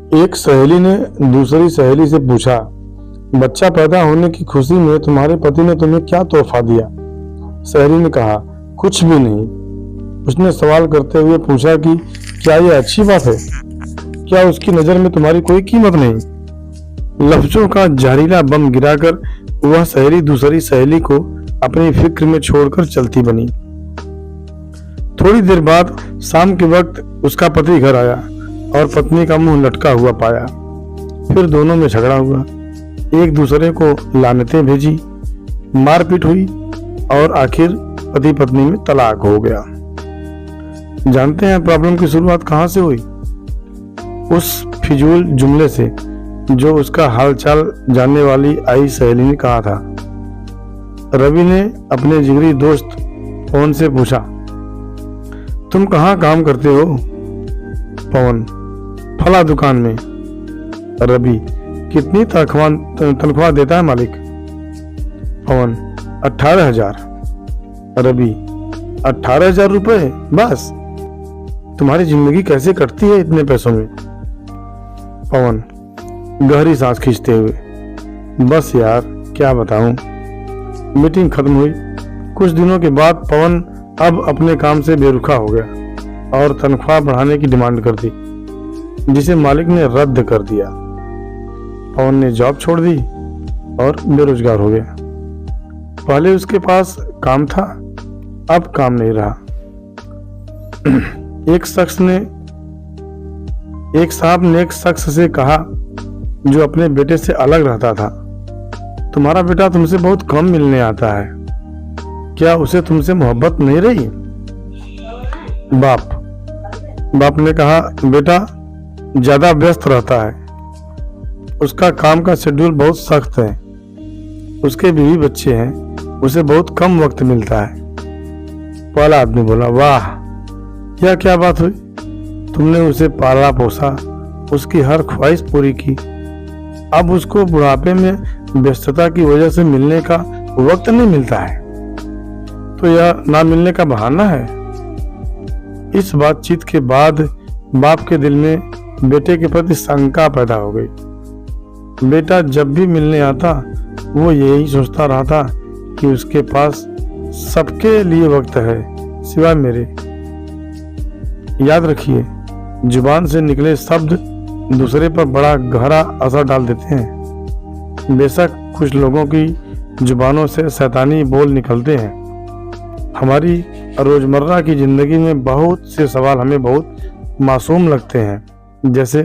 एक सहेली ने दूसरी सहेली से पूछा, बच्चा पैदा होने की खुशी में तुम्हारे पति ने तुम्हें क्या तोहफा दिया? सहेली ने कहा, कुछ भी नहीं। उसने सवाल करते हुए पूछा कि क्या यह अच्छी बात है? क्या उसकी नजर में तुम्हारी कोई कीमत नहीं? लफ्जों का जहरीला बम गिराकर वह सहेली दूसरी सहेली को अपनी फिक्र में छोड़कर चलती बनी। थोड़ी देर बाद शाम के वक्त उसका पति घर आया और पत्नी का मुंह लटका हुआ पाया। फिर दोनों में झगड़ा हुआ, एक दूसरे को लानतें भेजी, मारपीट हुई और आखिर पति पत्नी में तलाक हो गया। जानते हैं प्रॉब्लम की शुरुआत कहां से हुई? उस फिजूल जुमले से जो उसका हालचाल जानने वाली आई सहेली ने कहा था। रवि ने अपने जिगरी दोस्त पवन से पूछा, तुम कहाँ काम करते हो? पवन, फला दुकान में। रवि, कितनी तनख्वाह देता है मालिक? पवन, 18,000। रवि, 18,000 रुपए बस? तुम्हारी जिंदगी कैसे कटती है इतने पैसों में? पवन गहरी सांस खींचते हुए, बस यार क्या बताऊं। मीटिंग खत्म हुई। कुछ दिनों के बाद पवन अब अपने काम से बेरुखा हो गया और तनख्वाह बढ़ाने की डिमांड कर दी, जिसे मालिक ने रद्द कर दिया। पवन ने जॉब छोड़ दी और बेरोजगार हो गया। पहले उसके पास काम था, अब काम नहीं रहा। एक साहब ने एक शख्स से कहा जो अपने बेटे से अलग रहता था, तुम्हारा बेटा तुमसे बहुत कम मिलने आता है, क्या उसे तुमसे मोहब्बत नहीं रही? बाप ने कहा, बेटा ज्यादा व्यस्त रहता है, उसका काम का शेड्यूल बहुत सख्त है, उसके बीवी बच्चे हैं, उसे बहुत कम वक्त मिलता है। पहला आदमी बोला, वाह यह क्या बात हुई? तुमने उसे पाला पोसा, उसकी हर ख्वाहिश पूरी की, अब उसको बुढ़ापे में व्यस्तता की वजह से मिलने का वक्त नहीं मिलता है, तो यह ना मिलने का बहाना है। इस बातचीत के बाद बाप के दिल में बेटे के प्रति शंका पैदा हो गई। बेटा जब भी मिलने आता वो यही सोचता रहा था कि उसके पास सबके लिए वक्त है सिवाय मेरे। याद रखिए, जुबान से निकले शब्द दूसरे पर बड़ा गहरा असर डाल देते हैं। बेशक कुछ लोगों की जुबानों से शैतानी बोल निकलते हैं। हमारी रोजमर्रा की जिंदगी में बहुत से सवाल हमें बहुत मासूम लगते हैं, जैसे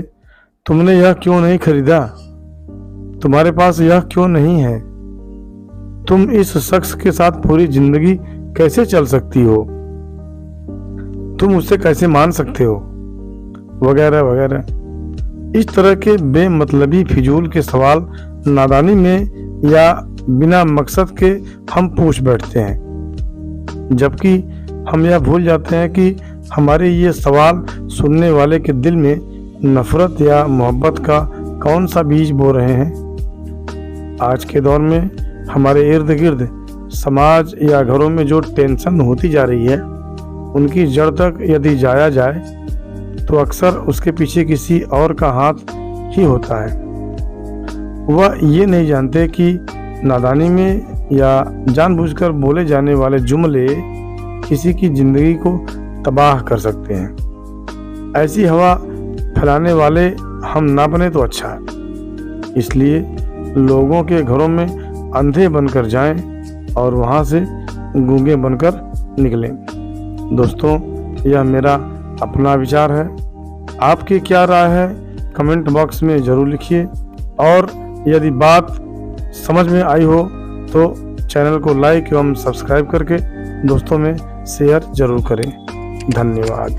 तुमने यह क्यों नहीं खरीदा? तुम्हारे पास यह क्यों नहीं है? तुम इस शख्स के साथ पूरी जिंदगी कैसे चल सकती हो? तुम उसे कैसे मान सकते हो? वगैरह वगैरह। इस तरह के बेमतलबी फिजूल के सवाल नादानी में या बिना मकसद के हम पूछ बैठते हैं, जबकि हम यह भूल जाते हैं कि हमारे ये सवाल सुनने वाले के दिल में नफरत या मोहब्बत का कौन सा बीज बो रहे हैं। आज के दौर में हमारे इर्द गिर्द समाज या घरों में जो टेंशन होती जा रही है, उनकी जड़ तक यदि जाया जाए तो अक्सर उसके पीछे किसी और का हाथ ही होता है। वह ये नहीं जानते कि नादानी में या जानबूझकर बोले जाने वाले जुमले किसी की जिंदगी को तबाह कर सकते हैं। ऐसी हवा फैलाने वाले हम ना बने तो अच्छा है। इसलिए लोगों के घरों में अंधे बनकर जाएं और वहां से गूंगे बनकर निकलें। दोस्तों, यह मेरा अपना विचार है। आपकी क्या राय है कमेंट बॉक्स में ज़रूर लिखिए, और यदि बात समझ में आई हो तो चैनल को लाइक एवं सब्सक्राइब करके दोस्तों में शेयर जरूर करें। धन्यवाद।